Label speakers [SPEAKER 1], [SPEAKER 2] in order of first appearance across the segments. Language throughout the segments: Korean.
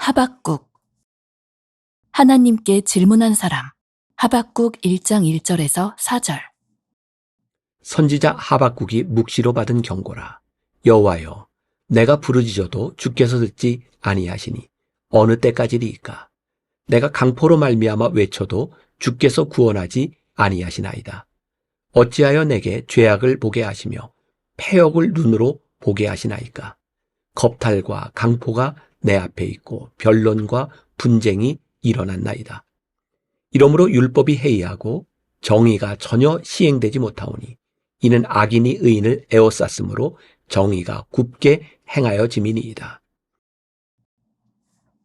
[SPEAKER 1] 하박국. 하나님께 질문한 사람. 하박국 1장 1절에서 4절.
[SPEAKER 2] 선지자 하박국이 묵시로 받은 경고라. 여호와여, 내가 부르짖어도 주께서 듣지 아니하시니 어느 때까지리이까? 내가 강포로 말미암아 외쳐도 주께서 구원하지 아니하시나이다. 어찌하여 내게 죄악을 보게 하시며 패역을 눈으로 보게 하시나이까? 겁탈과 강포가 내 앞에 있고 변론과 분쟁이 일어났나이다. 이러므로 율법이 해이하고 정의가 전혀 시행되지 못하오니 이는 악인이 의인을 에워쌌으므로 정의가 굽게 행하여짐이니이다.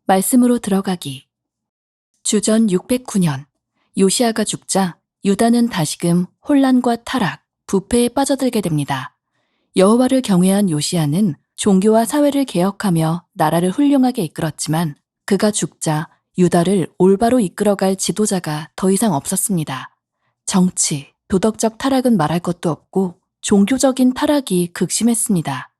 [SPEAKER 1] 말씀으로 들어가기. 주전 609년 요시아가 죽자 유다는 다시금 혼란과 타락, 부패에 빠져들게 됩니다. 여호와를 경외한 요시아는 종교와 사회를 개혁하며 나라를 훌륭하게 이끌었지만 그가 죽자 유다를 올바로 이끌어갈 지도자가 더 이상 없었습니다. 정치, 도덕적 타락은 말할 것도 없고 종교적인 타락이 극심했습니다.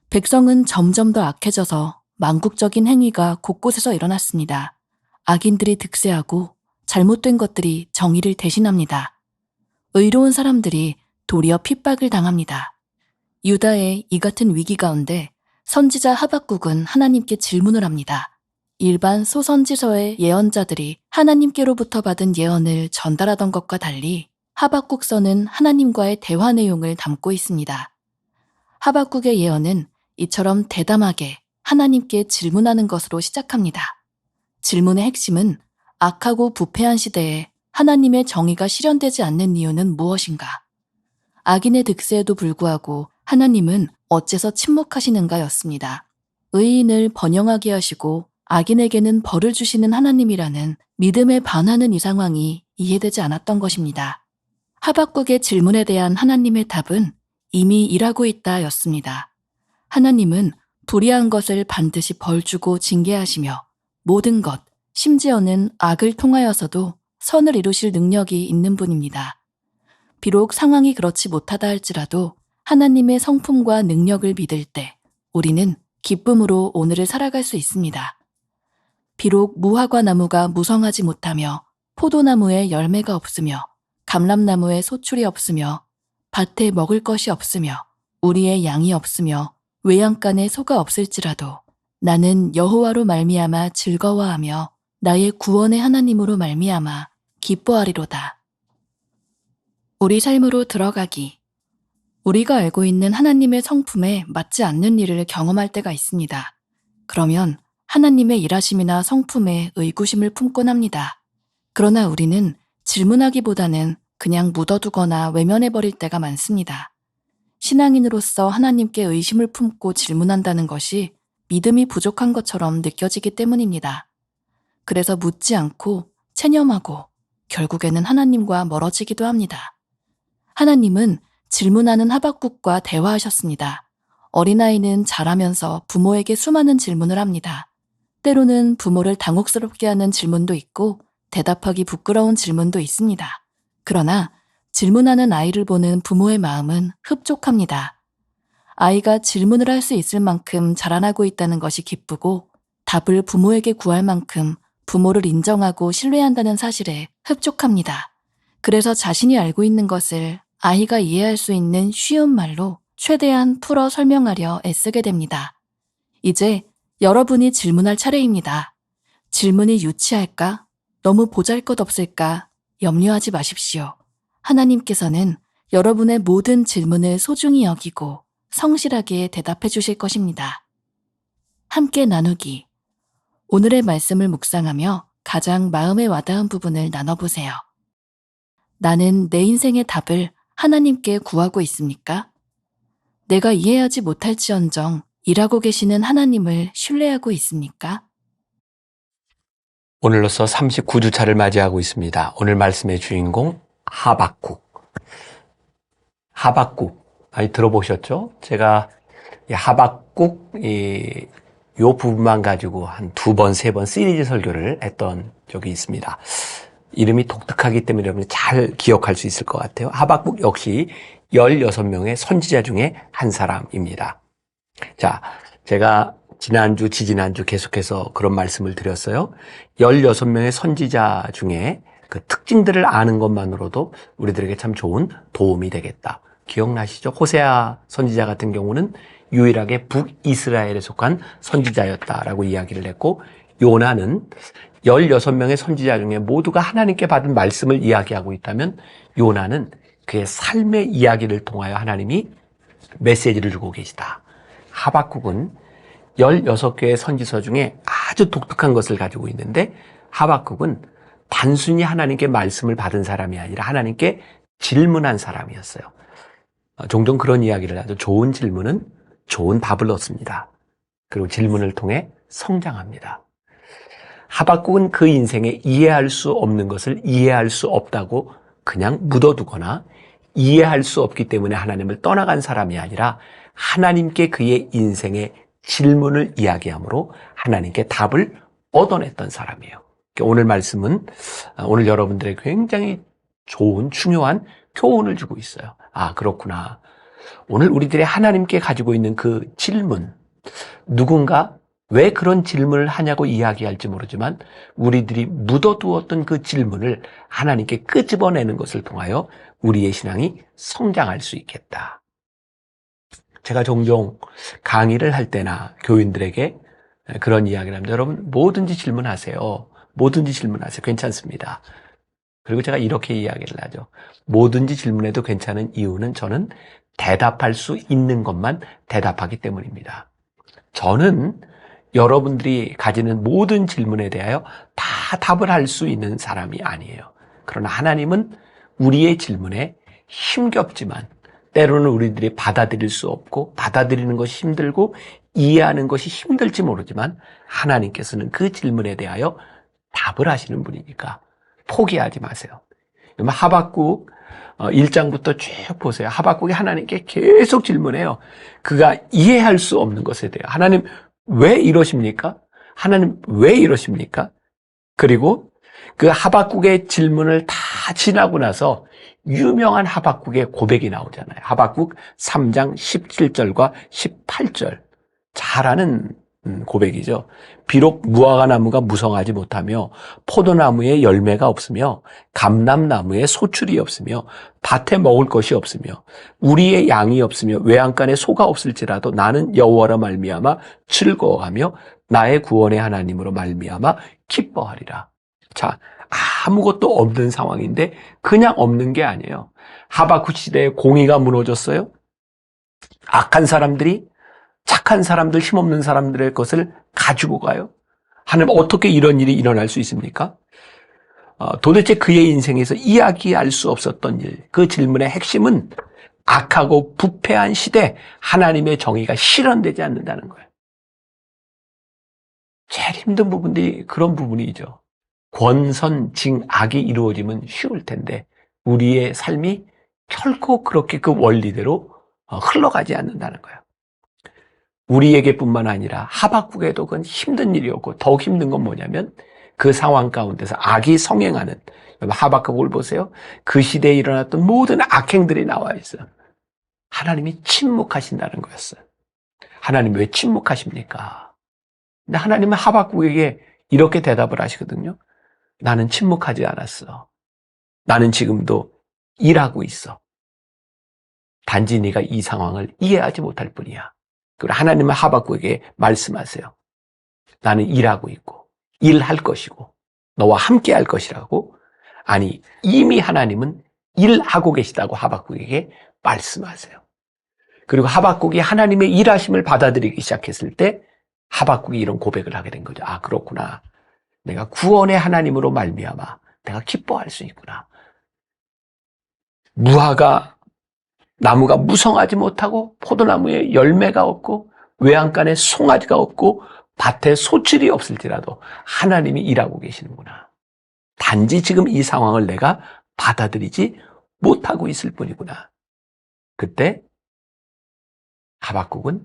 [SPEAKER 1] 백성은 점점 더 악해져서 망국적인 행위가 곳곳에서 일어났습니다. 악인들이 득세하고 잘못된 것들이 정의를 대신합니다. 의로운 사람들이 도리어 핍박을 당합니다. 유다의 이 같은 위기 가운데 선지자 하박국은 하나님께 질문을 합니다. 일반 소선지서의 예언자들이 하나님께로부터 받은 예언을 전달하던 것과 달리 하박국서는 하나님과의 대화 내용을 담고 있습니다. 하박국의 예언은 이처럼 대담하게 하나님께 질문하는 것으로 시작합니다. 질문의 핵심은 악하고 부패한 시대에 하나님의 정의가 실현되지 않는 이유는 무엇인가? 악인의 득세에도 불구하고 하나님은 어째서 침묵하시는가 였습니다. 의인을 번영하게 하시고 악인에게는 벌을 주시는 하나님이라는 믿음에 반하는 이 상황이 이해되지 않았던 것입니다. 하박국의 질문에 대한 하나님의 답은 이미 일하고 있다 였습니다. 하나님은 불의한 것을 반드시 벌주고 징계하시며 모든 것, 심지어는 악을 통하여서도 선을 이루실 능력이 있는 분입니다. 비록 상황이 그렇지 못하다 할지라도 하나님의 성품과 능력을 믿을 때 우리는 기쁨으로 오늘을 살아갈 수 있습니다. 비록 무화과 나무가 무성하지 못하며 포도나무에 열매가 없으며 감람나무에 소출이 없으며 밭에 먹을 것이 없으며 우리의 양이 없으며 외양간에 소가 없을지라도 나는 여호와로 말미암아 즐거워하며 나의 구원의 하나님으로 말미암아 기뻐하리로다. 우리 삶으로 들어가기. 우리가 알고 있는 하나님의 성품에 맞지 않는 일을 경험할 때가 있습니다. 그러면 하나님의 일하심이나 성품에 의구심을 품곤 합니다. 그러나 우리는 질문하기보다는 그냥 묻어두거나 외면해버릴 때가 많습니다. 신앙인으로서 하나님께 의심을 품고 질문한다는 것이 믿음이 부족한 것처럼 느껴지기 때문입니다. 그래서 묻지 않고 체념하고 결국에는 하나님과 멀어지기도 합니다. 하나님은 질문하는 하박국과 대화하셨습니다. 어린아이는 자라면서 부모에게 수많은 질문을 합니다. 때로는 부모를 당혹스럽게 하는 질문도 있고 대답하기 부끄러운 질문도 있습니다. 그러나 질문하는 아이를 보는 부모의 마음은 흡족합니다. 아이가 질문을 할 수 있을 만큼 자라나고 있다는 것이 기쁘고 답을 부모에게 구할 만큼 부모를 인정하고 신뢰한다는 사실에 흡족합니다. 그래서 자신이 알고 있는 것을 아이가 이해할 수 있는 쉬운 말로 최대한 풀어 설명하려 애쓰게 됩니다. 이제 여러분이 질문할 차례입니다. 질문이 유치할까? 너무 보잘것없을까? 염려하지 마십시오. 하나님께서는 여러분의 모든 질문을 소중히 여기고 성실하게 대답해 주실 것입니다. 함께 나누기. 오늘의 말씀을 묵상하며 가장 마음에 와닿은 부분을 나눠보세요. 나는 내 인생의 답을 하나님께 구하고 있습니까? 내가 이해하지 못할지언정 일하고 계시는 하나님을 신뢰하고 있습니까?
[SPEAKER 2] 오늘로써 39주차를 맞이하고 있습니다. 오늘 말씀의 주인공 하박국. 하박국 많이 들어보셨죠? 제가 하박국 요 부분만 가지고 한 2번, 3번 시리즈 설교를 했던 적이 있습니다. 이름이 독특하기 때문에 여러분이 잘 기억할 수 있을 것 같아요. 하박국 역시 16명의 선지자 중에 한 사람입니다. 자, 제가 지난주, 지지난주 계속해서 그런 말씀을 드렸어요. 16명의 선지자 중에 그 특징들을 아는 것만으로도 우리들에게 참 좋은 도움이 되겠다. 기억나시죠? 호세아 선지자 같은 경우는 유일하게 북이스라엘에 속한 선지자였다라고 이야기를 했고, 요나는 16명의 선지자 중에 모두가 하나님께 받은 말씀을 이야기하고 있다면, 요나는 그의 삶의 이야기를 통하여 하나님이 메시지를 주고 계시다. 하박국은 16개의 선지서 중에 아주 독특한 것을 가지고 있는데, 하박국은 단순히 하나님께 말씀을 받은 사람이 아니라 하나님께 질문한 사람이었어요. 종종 그런 이야기를 하죠. 좋은 질문은 좋은 답을 얻습니다. 그리고 질문을 통해 성장합니다. 하박국은 그 인생에 이해할 수 없는 것을 이해할 수 없다고 그냥 묻어두거나 이해할 수 없기 때문에 하나님을 떠나간 사람이 아니라 하나님께 그의 인생의 질문을 이야기함으로 하나님께 답을 얻어냈던 사람이에요. 오늘 말씀은 오늘 여러분들에게 굉장히 좋은 중요한 교훈을 주고 있어요. 아, 그렇구나. 오늘 우리들이 하나님께 가지고 있는 그 질문, 누군가 왜 그런 질문을 하냐고 이야기할지 모르지만 우리들이 묻어두었던 그 질문을 하나님께 끄집어내는 것을 통하여 우리의 신앙이 성장할 수 있겠다. 제가 종종 강의를 할 때나 교인들에게 그런 이야기를 합니다. 여러분, 뭐든지 질문하세요. 뭐든지 질문하세요. 괜찮습니다. 그리고 제가 이렇게 이야기를 하죠. 뭐든지 질문해도 괜찮은 이유는 저는 대답할 수 있는 것만 대답하기 때문입니다. 저는 여러분들이 가지는 모든 질문에 대하여 다 답을 할 수 있는 사람이 아니에요. 그러나 하나님은 우리의 질문에 힘겹지만 때로는 우리들이 받아들일 수 없고 받아들이는 것이 힘들고 이해하는 것이 힘들지 모르지만 하나님께서는 그 질문에 대하여 답을 하시는 분이니까 포기하지 마세요. 하박국 1장부터 쭉 보세요. 하박국이 하나님께 계속 질문해요. 그가 이해할 수 없는 것에 대해 하나님 왜 이러십니까? 하나님 왜 이러십니까? 그리고 그 하박국의 질문을 다 지나고 나서 유명한 하박국의 고백이 나오잖아요. 하박국 3장 17절과 18절. 잘 아는 고백이죠. 비록 무화과 나무가 무성하지 못하며 포도나무에 열매가 없으며 감람나무에 소출이 없으며 밭에 먹을 것이 없으며 우리의 양이 없으며 외양간에 소가 없을지라도 나는 여호와로 말미암아 즐거워하며 나의 구원의 하나님으로 말미암아 기뻐하리라. 자, 아무것도 없는 상황인데 그냥 없는 게 아니에요. 하박국 시대에 공의가 무너졌어요. 악한 사람들이 착한 사람들, 힘없는 사람들의 것을 가지고 가요. 하나님 어떻게 이런 일이 일어날 수 있습니까? 도대체 그의 인생에서 이야기할 수 없었던 일, 그 질문의 핵심은 악하고 부패한 시대 하나님의 정의가 실현되지 않는다는 거예요. 제일 힘든 부분들이 그런 부분이죠. 권선징악이 이루어지면 쉬울 텐데 우리의 삶이 결코 그렇게 그 원리대로 흘러가지 않는다는 거예요. 우리에게뿐만 아니라 하박국에도 그건 힘든 일이었고 더욱 힘든 건 뭐냐면 그 상황 가운데서 악이 성행하는, 하박국을 보세요. 그 시대에 일어났던 모든 악행들이 나와 있어요. 하나님이 침묵하신다는 거였어요. 하나님 왜 침묵하십니까? 근데 하나님은 하박국에게 이렇게 대답을 하시거든요. 나는 침묵하지 않았어. 나는 지금도 일하고 있어. 단지 네가 이 상황을 이해하지 못할 뿐이야. 그리고 하나님은 하박국에게 말씀하세요. 나는 일하고 있고 일할 것이고 너와 함께 할 것이라고. 아니, 이미 하나님은 일하고 계시다고 하박국에게 말씀하세요. 그리고 하박국이 하나님의 일하심을 받아들이기 시작했을 때 하박국이 이런 고백을 하게 된 거죠. 아, 그렇구나. 내가 구원의 하나님으로 말미암아 내가 기뻐할 수 있구나. 무화과 나무가 무성하지 못하고 포도나무에 열매가 없고 외양간에 송아지가 없고 밭에 소출이 없을지라도 하나님이 일하고 계시는구나. 단지 지금 이 상황을 내가 받아들이지 못하고 있을 뿐이구나. 그때 하박국은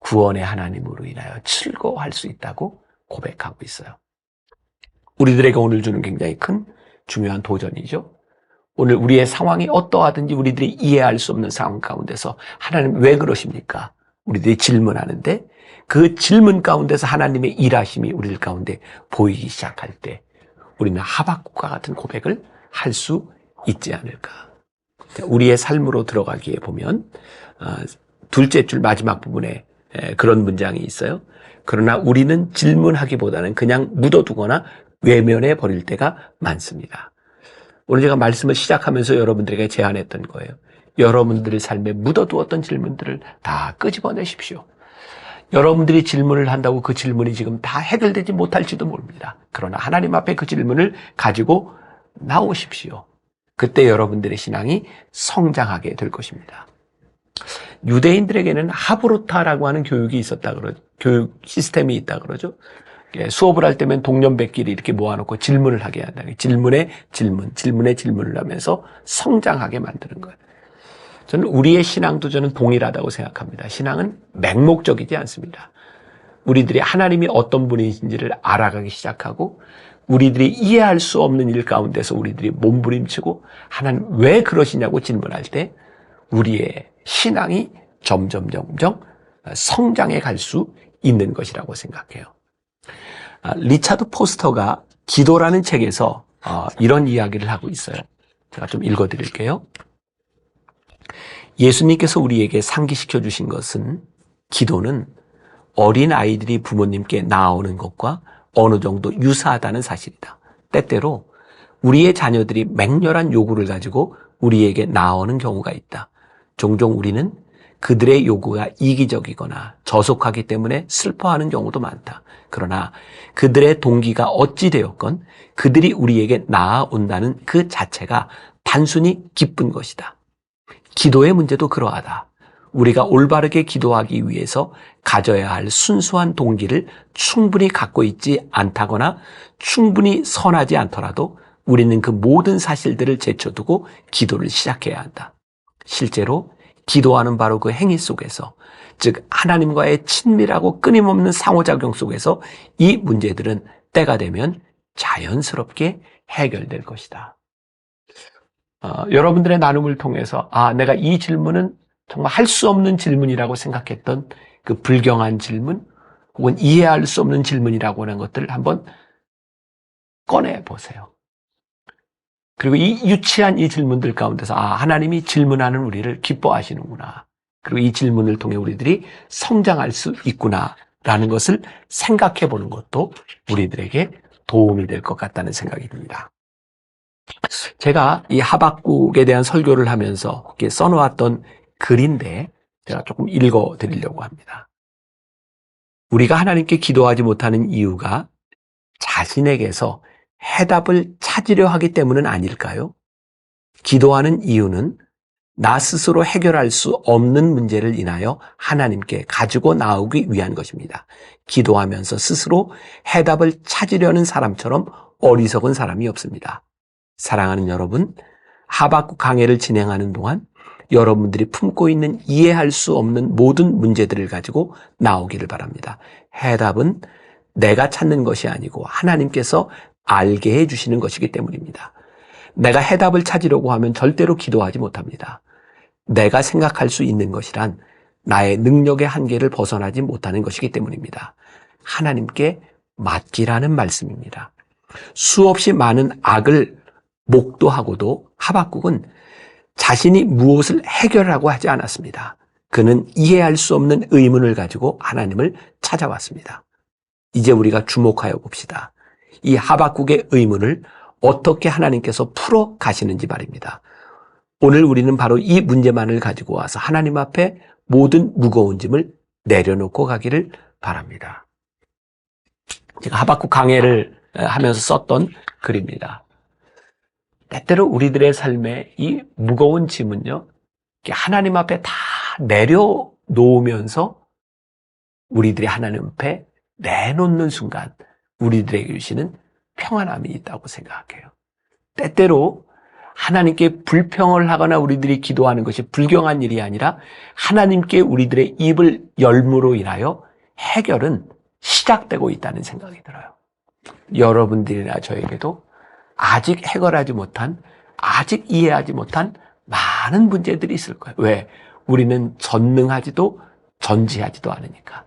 [SPEAKER 2] 구원의 하나님으로 인하여 즐거워할 수 있다고 고백하고 있어요. 우리들에게 오늘 주는 굉장히 큰 중요한 도전이죠. 오늘 우리의 상황이 어떠하든지 우리들이 이해할 수 없는 상황 가운데서 하나님 왜 그러십니까? 우리들이 질문하는데 그 질문 가운데서 하나님의 일하심이 우리 가운데 보이기 시작할 때 우리는 하박국과 같은 고백을 할 수 있지 않을까. 우리의 삶으로 들어가기에 보면 둘째 줄 마지막 부분에 그런 문장이 있어요. 그러나 우리는 질문하기보다는 그냥 묻어두거나 외면해 버릴 때가 많습니다. 오늘 제가 말씀을 시작하면서 여러분들에게 제안했던 거예요. 여러분들의 삶에 묻어두었던 질문들을 다 끄집어내십시오. 여러분들이 질문을 한다고 그 질문이 지금 다 해결되지 못할지도 모릅니다. 그러나 하나님 앞에 그 질문을 가지고 나오십시오. 그때 여러분들의 신앙이 성장하게 될 것입니다. 유대인들에게는 하브로타라고 하는 교육이 있었다 그러죠. 교육 시스템이 있다 그러죠. 수업을 할 때면 동년배끼리 이렇게 모아놓고 질문을 하게 한다. 질문에 질문을 하면서 성장하게 만드는 거예요. 저는 우리의 신앙도 저는 동일하다고 생각합니다. 신앙은 맹목적이지 않습니다. 우리들이 하나님이 어떤 분이신지를 알아가기 시작하고 우리들이 이해할 수 없는 일 가운데서 우리들이 몸부림치고 하나님 왜 그러시냐고 질문할 때 우리의 신앙이 점점 성장해 갈 수 있는 것이라고 생각해요. 리차드 포스터가 기도라는 책에서 이런 이야기를 하고 있어요. 제가 좀 읽어드릴게요. 예수님께서 우리에게 상기시켜 주신 것은 기도는 어린 아이들이 부모님께 나아오는 것과 어느 정도 유사하다는 사실이다. 때때로 우리의 자녀들이 맹렬한 요구를 가지고 우리에게 나아오는 경우가 있다. 종종 우리는 그들의 요구가 이기적이거나 저속하기 때문에 슬퍼하는 경우도 많다. 그러나 그들의 동기가 어찌 되었건 그들이 우리에게 나아온다는 그 자체가 단순히 기쁜 것이다. 기도의 문제도 그러하다. 우리가 올바르게 기도하기 위해서 가져야 할 순수한 동기를 충분히 갖고 있지 않다거나 충분히 선하지 않더라도 우리는 그 모든 사실들을 제쳐두고 기도를 시작해야 한다. 실제로 기도하는 바로 그 행위 속에서, 즉 하나님과의 친밀하고 끊임없는 상호작용 속에서 이 문제들은 때가 되면 자연스럽게 해결될 것이다. 여러분들의 나눔을 통해서 내가 이 질문은 정말 할 수 없는 질문이라고 생각했던 그 불경한 질문 혹은 이해할 수 없는 질문이라고 하는 것들을 한번 꺼내보세요. 그리고 이 유치한 이 질문들 가운데서 하나님이 질문하는 우리를 기뻐하시는구나. 그리고 이 질문을 통해 우리들이 성장할 수 있구나라는 것을 생각해 보는 것도 우리들에게 도움이 될 것 같다는 생각이 듭니다. 제가 이 하박국에 대한 설교를 하면서 이렇게 써놓았던 글인데 제가 조금 읽어 드리려고 합니다. 우리가 하나님께 기도하지 못하는 이유가 자신에게서 해답을 찾으려 하기 때문은 아닐까요? 기도하는 이유는 나 스스로 해결할 수 없는 문제를 인하여 하나님께 가지고 나오기 위한 것입니다. 기도하면서 스스로 해답을 찾으려는 사람처럼 어리석은 사람이 없습니다. 사랑하는 여러분, 하박국 강해를 진행하는 동안 여러분들이 품고 있는 이해할 수 없는 모든 문제들을 가지고 나오기를 바랍니다. 해답은 내가 찾는 것이 아니고 하나님께서 알게 해주시는 것이기 때문입니다. 내가 해답을 찾으려고 하면 절대로 기도하지 못합니다. 내가 생각할 수 있는 것이란 나의 능력의 한계를 벗어나지 못하는 것이기 때문입니다. 하나님께 맡기라는 말씀입니다. 수없이 많은 악을 목도하고도 하박국은 자신이 무엇을 해결하고 하지 않았습니다. 그는 이해할 수 없는 의문을 가지고 하나님을 찾아왔습니다. 이제 우리가 주목하여 봅시다. 이 하박국의 의문을 어떻게 하나님께서 풀어 가시는지 말입니다. 오늘 우리는 바로 이 문제만을 가지고 와서 하나님 앞에 모든 무거운 짐을 내려놓고 가기를 바랍니다. 제가 하박국 강해를 하면서 썼던 글입니다. 때때로 우리들의 삶에 이 무거운 짐은요, 하나님 앞에 다 내려놓으면서 우리들이 하나님 앞에 내놓는 순간 우리들에게 주시는 평안함이 있다고 생각해요. 때때로 하나님께 불평을 하거나 우리들이 기도하는 것이 불경한 일이 아니라 하나님께 우리들의 입을 열므로 인하여 해결은 시작되고 있다는 생각이 들어요. 여러분들이나 저에게도 아직 해결하지 못한, 아직 이해하지 못한 많은 문제들이 있을 거예요. 왜? 우리는 전능하지도 전지하지도 않으니까.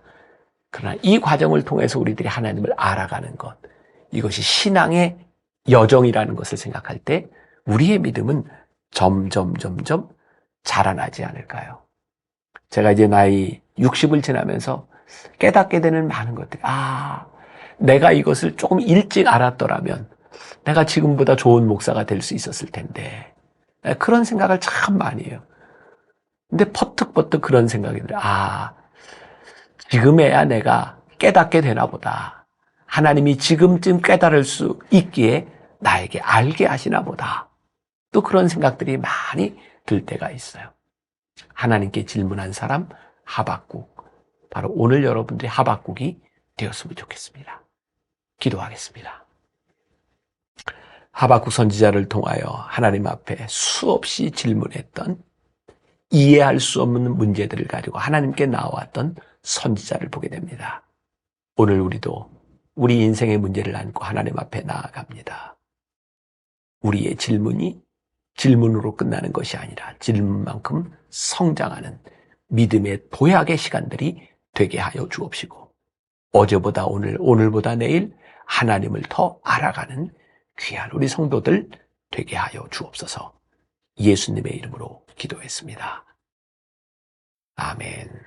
[SPEAKER 2] 그러나 이 과정을 통해서 우리들이 하나님을 알아가는 것, 이것이 신앙의 여정이라는 것을 생각할 때 우리의 믿음은 점점 자라나지 않을까요? 제가 이제 나이 60을 지나면서 깨닫게 되는 많은 것들이, 내가 이것을 조금 일찍 알았더라면 내가 지금보다 좋은 목사가 될 수 있었을 텐데, 그런 생각을 참 많이 해요. 근데 퍼뜩퍼뜩 그런 생각이 들어요. 지금에야 내가 깨닫게 되나 보다. 하나님이 지금쯤 깨달을 수 있기에 나에게 알게 하시나 보다. 또 그런 생각들이 많이 들 때가 있어요. 하나님께 질문한 사람 하박국. 바로 오늘 여러분들이 하박국이 되었으면 좋겠습니다. 기도하겠습니다. 하박국 선지자를 통하여 하나님 앞에 수없이 질문했던, 이해할 수 없는 문제들을 가지고 하나님께 나왔던 선지자를 보게 됩니다. 오늘 우리도 우리 인생의 문제를 안고 하나님 앞에 나아갑니다. 우리의 질문이 질문으로 끝나는 것이 아니라 질문만큼 성장하는 믿음의 도약의 시간들이 되게 하여 주옵시고, 어제보다 오늘, 오늘보다 내일 하나님을 더 알아가는 귀한 우리 성도들 되게 하여 주옵소서. 예수님의 이름으로 기도했습니다. 아멘.